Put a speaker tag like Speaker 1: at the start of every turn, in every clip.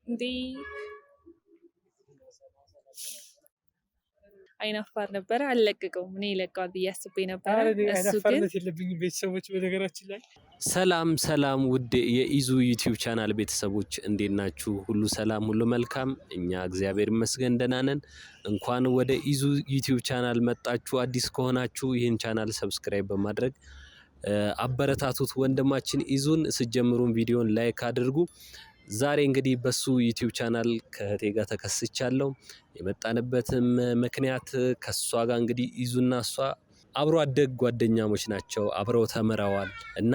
Speaker 1: እንዴ አይናፋር ነበረ አልለቀቀውም። እኔ ይለቀዋል ብዬ አስቤ ነበረ። እሱ ግን
Speaker 2: የለብኝም። ቤተሰቦች በነገራችን ላይ
Speaker 3: ሰላም ውድ የኢዙ ዩቲዩብ ቻናል ቤተሰቦች እንዴት ናችሁ? ሁሉ ሰላም፣ ሁሉ መልካም። እኛ እግዚአብሔር ይመስገን ደህና ነን። እንኳን ወደ ኢዙ ዩቲዩብ ቻናል መጣችሁ። አዲስ ከሆናችሁ ይህን ቻናል ሰብስክራይብ በማድረግ አበረታቱት። ወንድማችን ኢዙን ስትጀምሩን ቪዲዮን ላይክ አድርጉ። ዛሬ እንግዲህ በሱ ዩቲዩብ ቻናል ከእህቴ ጋር ተከስቻለሁ። የመጣንበትም ምክንያት ከሷ ጋር እንግዲህ ኢዙና እሷ አብሮ አደግ ጓደኛሞች ናቸው። አብረው ተምረዋል እና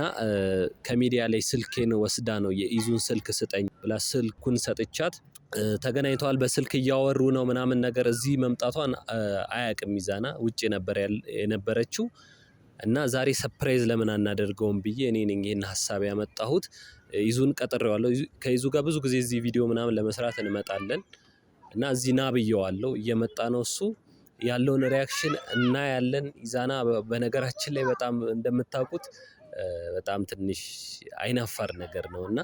Speaker 3: ከሚዲያ ላይ ስልኬን ወስዳ ነው የኢዙን ስልክ ስጠኝ ብላ ስልኩን ሰጥቻት ተገናኝተዋል። በስልክ እያወሩ ነው ምናምን ነገር። እዚህ መምጣቷን አያውቅም። ሚዛና ውጭ ነበር የነበረችው እና ዛሬ ሰርፕራይዝ ለምን አናደርገውም ብዬ እኔ ነኝ ይሄን ሐሳብ ያመጣሁት። ኢዙን ቀጥሬዋለሁ። ከኢዙ ጋር ብዙ ጊዜ እዚህ ቪዲዮ ምናምን ለመስራት እንመጣለን እና እዚህ ና ብየዋለሁ። እየመጣ ነው እሱ። ያለውን ሪያክሽን እናያለን። ኢዛና በነገራችን ላይ በጣም እንደምታውቁት በጣም ትንሽ አይናፋር ነገር ነው እና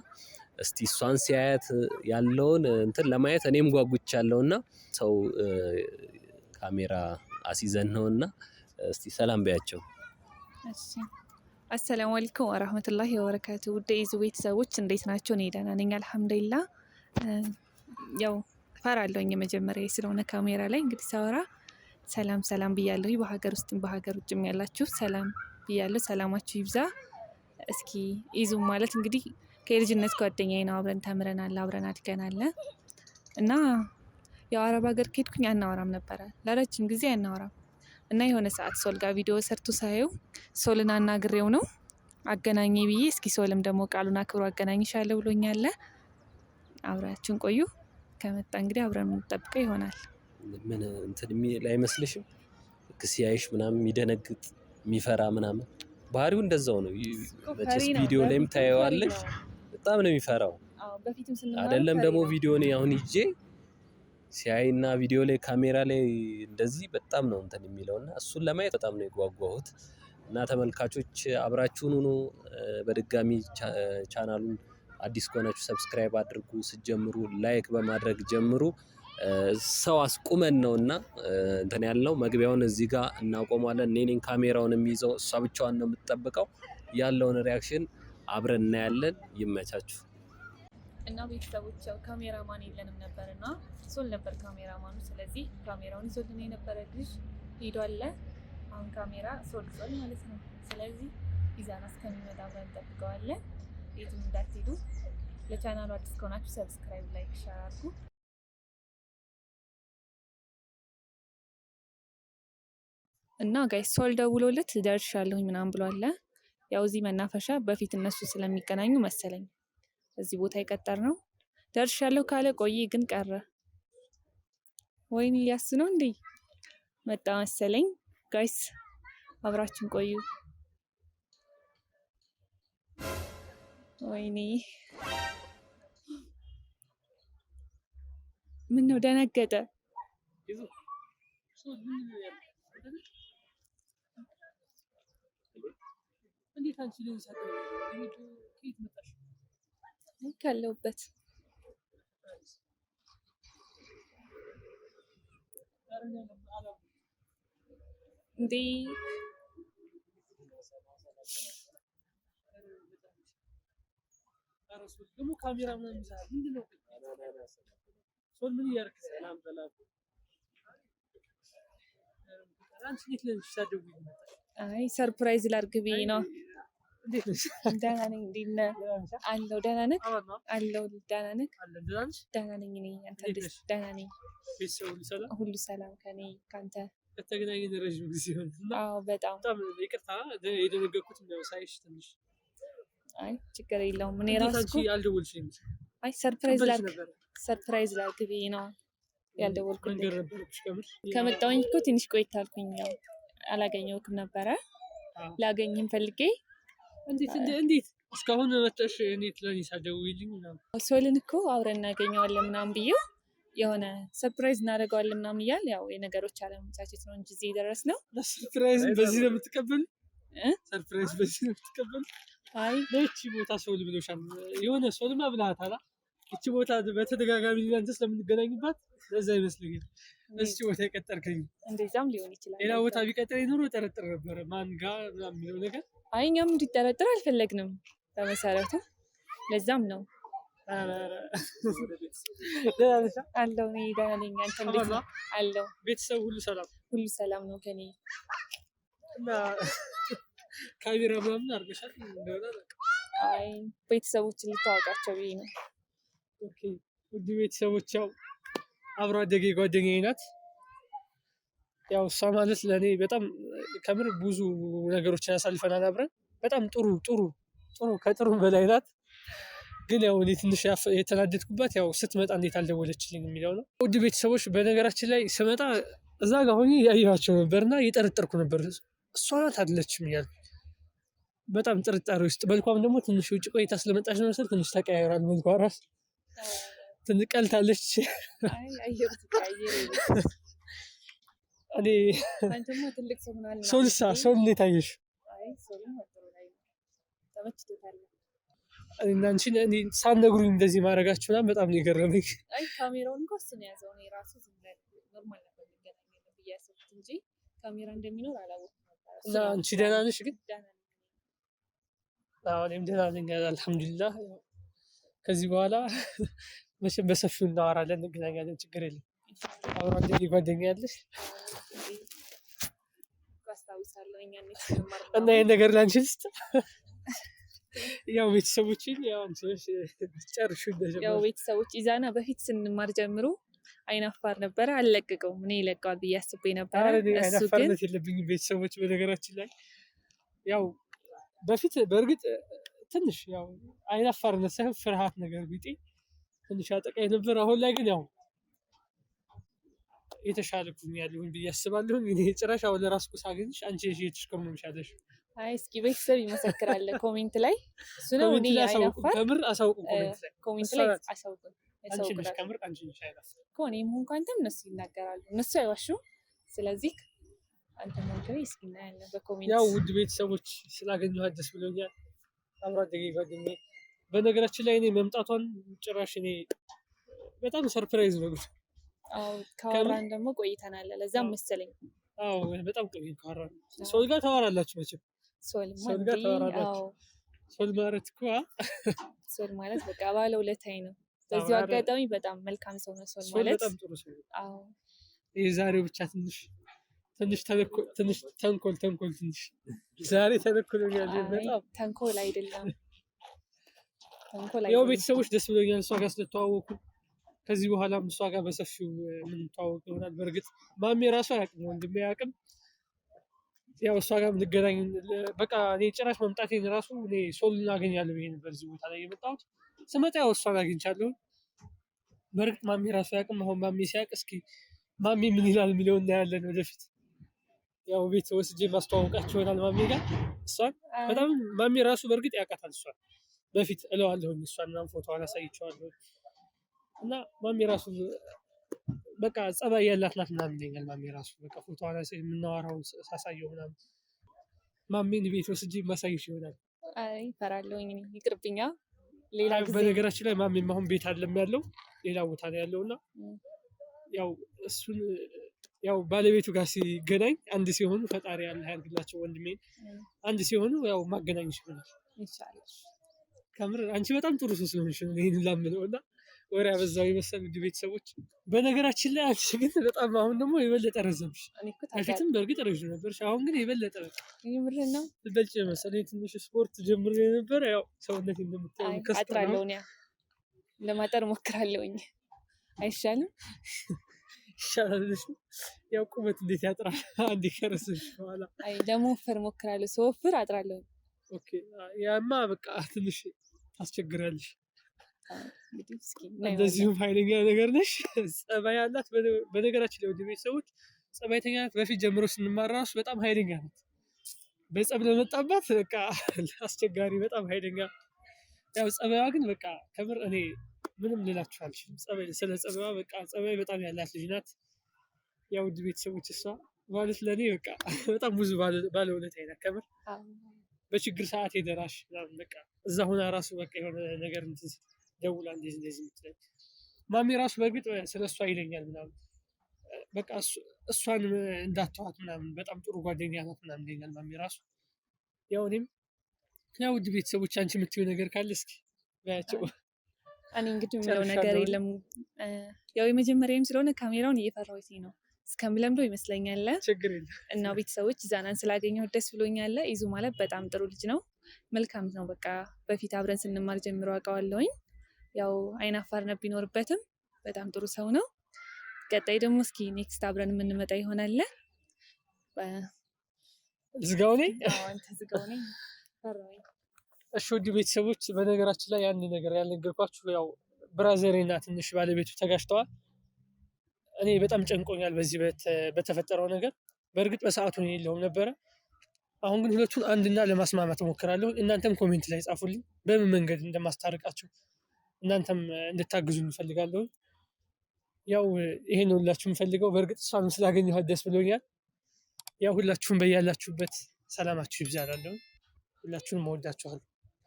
Speaker 3: እስቲ እሷን ሲያያት ያለውን እንትን ለማየት እኔም ጓጉቻለሁና ሰው ካሜራ አሲዘን ነውና እስቲ ሰላም በያቸው።
Speaker 1: እሺ አሰላሙ አለይኩም ወራህመቱላሂ ወበረካቱ። ውድ ኢዙ ቤተሰቦች እንዴት ናቸው? እኔ ደህና ነኝ አልሐምዱሊላህ። ያው ፈራለሁኝ የመጀመሪያ ስለሆነ ካሜራ ላይ እንግዲህ ሳወራ ሰላም ብያለሁ። በሀገር ውስጥም በሀገር ውጭም ያላችሁ ሰላም ብያለሁ። ሰላማችሁ ይብዛ። እስኪ ኢዙ ማለት እንግዲህ ከልጅነት ጓደኛዬ ነው። አብረን ተምረናል፣ አብረን አድገናል እና ያው አረብ ሀገር ከሄድኩኝ አናወራም ነበረ፣ ለረጅም ጊዜ አናወራም እና የሆነ ሰዓት ሶል ጋር ቪዲዮ ሰርቶ ሳየው ሶልን አናግሬው ነው አገናኘ ብዬ እስኪ ሶልም ደግሞ ቃሉን አክብሮ አገናኝሻለሁ ብሎኛል። አብራችሁን ቆዩ። ከመጣ እንግዲህ አብረን የምንጠብቀው ይሆናል።
Speaker 3: ምን እንትን የሚል አይመስልሽም? ሲያይሽ ምናምን የሚደነግጥ የሚፈራ ምናምን ባህሪው እንደዛው ነው። መቼስ ቪዲዮ ላይም ታየዋለሽ። በጣም ነው የሚፈራው አይደለም? ደግሞ ቪዲዮ ነው አሁን ይዤ ሲያይና ቪዲዮ ላይ ካሜራ ላይ እንደዚህ በጣም ነው እንትን የሚለውና እሱን ለማየት በጣም ነው የጓጓሁት። እና ተመልካቾች አብራችሁን ሁኑ። በድጋሚ ቻናሉን አዲስ ከሆናችሁ ሰብስክራይብ አድርጉ። ስትጀምሩ ላይክ በማድረግ ጀምሩ። ሰው አስቁመን ነውና እንትን ያልነው መግቢያውን እዚህ ጋር እናቆማለን። እኔ ነኝ ካሜራውን የሚይዘው፣ እሷ ብቻዋን ነው የምትጠብቀው። ያለውን ሪያክሽን አብረን እናያለን። ይመቻችሁ።
Speaker 1: እና ቤተሰቦች ያው ካሜራማን የለንም ነበርና ሶል ነበር ካሜራማኑ። ስለዚህ ካሜራውን ይዞልን የነበረ ልጅ ሄዷል። አሁን ካሜራ ሶል ማለት ነው። ስለዚህ ኢዛና እስከሚመጣ አብረን እንጠብቀዋለን። የትም እንዳትሄዱ። ለቻናሉ አዲስ ከሆናችሁ ሰብስክራይብ፣ ላይክ፣ ሼር አድርጉ። እና ጋይስ ሶል ደውሎለት ደርሻለሁኝ ምናምን ብሏል። ያው እዚህ መናፈሻ በፊት እነሱ ስለሚገናኙ መሰለኝ እዚህ ቦታ የቀጠር ነው። ደርሻለሁ ካለ ቆይ ግን ቀረ። ወይኔ ያስ ነው እንዴ? መጣ መሰለኝ። ጋይስ አብራችን ቆዩ። ወይኔ ምን ነው ደነገጠ?
Speaker 2: እንዴት አንቺ ልጅ ሳትሆኚ ከየት መጣሽ?
Speaker 1: ካለሁበት እንዴ
Speaker 2: ደግሞ ካሜራ ምናምን ይዛል። ምንድን ነው ሶል ምን እያደረግሽ? ሰላም በላት። አንቺ እንዴት ለምን ሳትደውይ መጣሽ?
Speaker 1: አይ ሰርፕራይዝ ላድርግ ብዬ ነው።
Speaker 2: እንዴት ነሽ?
Speaker 1: ደህና ነኝ። እንዴት ነህ? አለሁ። ደህና ነህ? አለሁ። ደህና ነህ? ደህና ነኝ። እኔ አንተ እንዴት? ደህና ነኝ።
Speaker 2: ቤተሰብ ሁሉ ሰላም?
Speaker 1: ሁሉ ሰላም ከኔ ካንተ?
Speaker 2: ከተገናኘን ረዥም ጊዜ ሆነና።
Speaker 1: አዎ በጣም
Speaker 2: ይቅርታ የደነገጥኩት ነው ሳይሽ ትንሽ።
Speaker 1: አይ ችግር የለውም። እኔ ራስኩ
Speaker 2: አንቺ አልደወልሽም?
Speaker 1: አይ ሰርፕራይዝ ላድርግ ብዬ ነው ያልደወልኩት። ከመጣሁኝ እኮ ትንሽ ቆይታ አልኩኝ። ያው አላገኘሁትም ነበረ። ላገኝም ፈልጌ
Speaker 2: እንዴት እስካሁን መጣሽ? እንዴት ለኔ ሳትደውይልኝ?
Speaker 1: ሶልን እኮ አብረን እናገኘዋለን ምናምን ብዬው የሆነ ሰርፕራይዝ እናደርገዋለን ምናምን እያል ያው የነገሮች አለመመቻቸት ነው እንጂ እዚህ የደረስነው።
Speaker 2: ሰርፕራይዝ በዚህ ነው የምትቀበል? ሰርፕራይዝ በዚህ ነው የምትቀበል? አይ ለቺ ቦታ ሶል ብሎሻል። የሆነ ሶልማ ብለሃታል። እቺ ቦታ በተደጋጋሚ እናንተ ስለምንገናኝባት ለዛ ይመስለኛል እቺ ቦታ የቀጠርከኝ።
Speaker 1: እንደዛም ሊሆን ይችላል።
Speaker 2: ሌላ ቦታ ቢቀጥረኝ ኖሮ ጠረጥር ነበር ማን ጋር ምናምን የሚለው ነገር።
Speaker 1: አይ እኛም እንዲጠረጥር አልፈለግንም በመሰረቱ። ለዛም ነው አለው። እኔ ደህና ነኝ። አንተ እንዴት ነህ? አለው።
Speaker 2: ቤተሰብ ሁሉ ሰላም?
Speaker 1: ሁሉ ሰላም ነው ከኔ
Speaker 2: እና ካሜራ ምናምን አድርገሻል እንደሆነ?
Speaker 1: አይ ቤተሰቦችን ልታወቃቸው ብዬ ነው።
Speaker 2: ኦኬ ውድ ቤተሰቦች፣ ያው አብሮ አደጌ ጓደኛዬ ናት። ያው እሷ ማለት ለእኔ በጣም ከምር ብዙ ነገሮችን ያሳልፈናል አብረን። በጣም ጥሩ ከጥሩ በላይ ናት። ግን ያው እኔ ትንሽ የተናደድኩባት ያው ስትመጣ እንዴት አልደወለችልኝ የሚለው ነው። ውድ ቤተሰቦች፣ በነገራችን ላይ ስመጣ እዛ ጋር ሆኜ ያየኋቸው ነበርና እየጠረጠርኩ ነበር እሷ ናት አይደለችም እያልኩ በጣም ጥርጣሬ ውስጥ። መልኳም ደግሞ ትንሽ ውጭ ቆይታ ስለመጣች ነው መሰል ትንሽ ተቀያይሯል መልኳ ራስ ትንሽ ቀልታለች። እኔ ሶል እንዴት አየሽ? እና አንቺን እኔ ሳትነግሩኝ እንደዚህ ማድረጋችሁ ምናምን በጣም ነው የገረመኝ።
Speaker 1: አይ ካሜራውን እንኳን እሱ ነው ያዘው። እኔ ራሱ ዝም ብለን ኖርማል ነበር የሚገናኘው ብዬ አሰብኩት እንጂ ካሜራ እንደሚኖር አላወቅኩም ነበር።
Speaker 2: እና አንቺ ደህና ነሽ ግን? አዎ እኔም ደህና ነኝ አልሐምዱሊላህ። ከዚህ በኋላ መቼም በሰፊው እናወራለን፣ እንገናኛለን፣ ችግር የለም። አብሮ አደጌ ጓደኛ ያለሽ እና ይሄን ነገር ላንቺ ልስጥ። ያው ቤተሰቦችን ያው አንቺ ጨርሹ እንደጀመረ
Speaker 1: ያው ቤተሰቦች ኢዛና በፊት ስንማር ጀምሮ አይናፋር ነበረ። አልለቀቀውም። እኔ ይለቀዋል ብዬ አስቤ ነበረ። እሱ ግን
Speaker 2: አይናፋርነት የለብኝም። ቤተሰቦች በነገራችን ላይ ያው በፊት በእርግጥ ትንሽ ያው አይናፋርነት ሳይሆን ፍርሃት ነገር ቢጤ ትንሽ አጠቃኝ ነበር። አሁን ላይ ግን ያው የተሻለኩኝ ያለሁኝ ብዬ አስባለሁ። እኔ ጭራሽ አሁን ለራስኩ ሳገኝሽ አንቺ የተሽከረመምሻለሽ።
Speaker 1: አይ እስኪ ቤተሰብ ይመሰክራል ኮሜንት ላይ። እሱ ነው እኔ አይናፋር
Speaker 2: ከምር አሳውቁ
Speaker 1: ኮሜንት ላይ አሳውቁ።
Speaker 2: አንቺ ነሽ ከምር አንቺ ነሽ አይናፋር
Speaker 1: ኮኔም እንኳን አንተም እነሱ ይናገራሉ፣ እነሱ አይዋሹም። ስለዚህ አንተ ሞክሪ እስኪ እናያለን በኮሜንት።
Speaker 2: ያው ውድ ቤተሰቦች ስላገኘኋት ደስ ብሎኛል። አብሮ አደጌ ጓደኛዬ በነገራችን ላይ እኔ መምጣቷን ጭራሽ እኔ በጣም ሰርፕራይዝ ነው።
Speaker 1: አዎ ካወራን ደግሞ ቆይተናል። ለዛም መሰለኝ።
Speaker 2: አዎ በጣም ቆይተን ካወራን። ሶል ጋር ታወራላችሁ መቼም።
Speaker 1: ሶል
Speaker 2: ጋር ታወራላችሁ። ሶል ማለት እኮ
Speaker 1: ሶል ማለት በቃ ባለውለታዬ ነው። በዚህ አጋጣሚ በጣም መልካም ሰው ነው ሶል ማለት።
Speaker 2: በጣም ጥሩ ሰው።
Speaker 1: አዎ
Speaker 2: የዛሬው ብቻ ትንሽ ተንኮል ትንሽ ዛሬ ተነክሎኛል። በጣም
Speaker 1: ተንኮል አይደለም።
Speaker 2: ያው ቤተሰቦች ደስ ብሎኛል እሷ ጋር ስለተዋወቁ። ከዚህ በኋላም እሷ ጋር በሰፊው የምንተዋወቅ ይሆናል። በእርግጥ ማሜ ራሱ አያውቅም፣ ወንድሜ አያውቅም። ያው እሷ ጋር የምንገናኝ በቃ እኔ ጭራሽ መምጣቴን ራሱ እኔ ሶልን አገኛለሁ ይሄ ነበር እዚህ ቦታ ላይ የመጣሁት። ስመጣ ያው እሷን አግኝቻለሁ። በእርግጥ ማሜ ራሱ አያውቅም። አሁን ማሜ ሲያውቅ እስኪ ማሜ ምን ይላል የሚለው እናያለን ወደፊት። ያው ቤት ወስጄ ማስተዋወቃቸው ይሆናል ማሜ ጋር እሷን። በጣም ማሜ ራሱ በእርግጥ ያውቃታል እሷን በፊት እለዋለሁኝ። እሷን ምናምን ፎቶዋን አሳይቼዋለሁ እና ማሜ ራሱ በቃ ጸባይ ያላት ናት ምናምን ይለኛል። ማሜ ራሱ በቃ ፎቶዋን የምናወራውን ሳሳየው ምናምን ማሜን ቤት ወስጄ ማሳይሽ ይሆናል።
Speaker 1: አይ እፈራለሁኝ እኔ ይቅርብኛ። ሌላ ጊዜ
Speaker 2: በነገራችን ላይ ማሜም አሁን ቤት አለም ያለው ሌላ ቦታ ነው ያለውና ያው እሱን ያው ባለቤቱ ጋር ሲገናኝ አንድ ሲሆኑ ፈጣሪ ያለ ያርግላቸው ወንድሜን አንድ ሲሆኑ ያው ማገናኝሽ ይሆናል
Speaker 1: ኢንሻአላህ።
Speaker 2: ከምር አንቺ በጣም ጥሩ ሰው ስለሆንሽ ነው ይሄን ላምነውና ወሬ አበዛው ይመስል ውድ ቤተሰቦች። በነገራችን ላይ አንቺ ግን በጣም አሁን ደግሞ የበለጠ ረዘምሽ። በፊትም በእርግጥ ረዥም ነበርሽ፣ አሁን ግን የበለጠ
Speaker 1: ይምርህ ነው
Speaker 2: በልጭ መሰለኝ። ትንሽ ስፖርት ጀምሬ ነበር። ያው ሰውነት እንደምታየው
Speaker 1: አጥራለሁ ነው ለማጠር ሞክራለሁኝ። አይሻልም?
Speaker 2: ይሻላል። ያው ቁመት እንዴት ያጥራል አንዴ ከረስሽ በኋላ።
Speaker 1: አይ ለመወፈር ሞክራለሁ፣ ስወፍር አጥራለሁ።
Speaker 2: ኦኬ ያማ በቃ ትንሽ ታስቸግራለሽ። እንደዚሁም ኃይለኛ ነገር ነሽ። ጸባይ አላት። በነገራችን ላይ ወደ ቤተሰቦች ጸባይተኛ ናት። በፊት ጀምሮ ስንማር ራሱ በጣም ኃይለኛ ናት። በጸብ ለመጣባት በቃ አስቸጋሪ፣ በጣም ኃይለኛ። ያው ጸባይዋ ግን በቃ ከምር እኔ ምንም ልላችሁ አልችልም። ስለ ጸባይዋ በቃ ጸባይ በጣም ያላት ልጅ ናት። ያው ውድ ቤተሰቦች እሷ ማለት ለእኔ በቃ በጣም ብዙ ባለውለታዬ ናት ከምር። በችግር ሰዓት የደራሽ ምናምን በቃ እዛ ሆና ራሱ በቃ የሆነ ነገር እንትን ደውላ እንደዚህ የምትለኝ ማሚ ራሱ በእርግጥ ስለ እሷ ይለኛል ምናምን በቃ እሷን እንዳትተዋት ምናምን በጣም ጥሩ ጓደኛ ናት ምናምን ይለኛል ማሚ ራሱ። ያው እኔም ያው ውድ ቤተሰቦች አንቺ የምትይው ነገር ካለ እስኪ በያቸው።
Speaker 1: እኔ እንግዲህ የምለው ነገር የለም። ያው የመጀመሪያም ስለሆነ ካሜራውን እየፈራሁት ነው እስከምለምደው ይመስለኛል።
Speaker 2: ችግር የለም
Speaker 1: እና ቤተሰቦች ዛናን ስላገኘሁት ደስ ብሎኛል። ኢዙ ማለት በጣም ጥሩ ልጅ ነው፣ መልካም ነው። በቃ በፊት አብረን ስንማር ጀምሮ አውቀዋለሁኝ። ያው አይን አፋርነት ቢኖርበትም በጣም ጥሩ ሰው ነው። ቀጣይ ደግሞ እስኪ ኔክስት አብረን የምንመጣ ይሆናል።
Speaker 2: ዝጋውኔ
Speaker 1: አንተ ዝጋውኔ ፈራሁኝ።
Speaker 2: እሺ ውድ ቤተሰቦች በነገራችን ላይ ያን ነገር ያልነገርኳችሁ ያው ብራዘሬ እና ትንሽ ባለቤቱ ተጋጭተዋል። እኔ በጣም ጨንቆኛል በዚህ በተፈጠረው ነገር። በእርግጥ በሰዓቱ እኔ የለሁም ነበረ። አሁን ግን ሁለቱን አንድና ለማስማማት እሞክራለሁ። እናንተም ኮሜንት ላይ ጻፉልኝ በምን መንገድ እንደማስታርቃችሁ እናንተም እንድታግዙ እንፈልጋለሁ። ያው ይሄን ሁላችሁም ፈልገው በእርግጥ እሷን ስላገኘኋት ደስ ብሎኛል። ያው ሁላችሁም በያላችሁበት ሰላማችሁ ይብዛላለሁ። ሁላችሁንም እወዳችኋለሁ።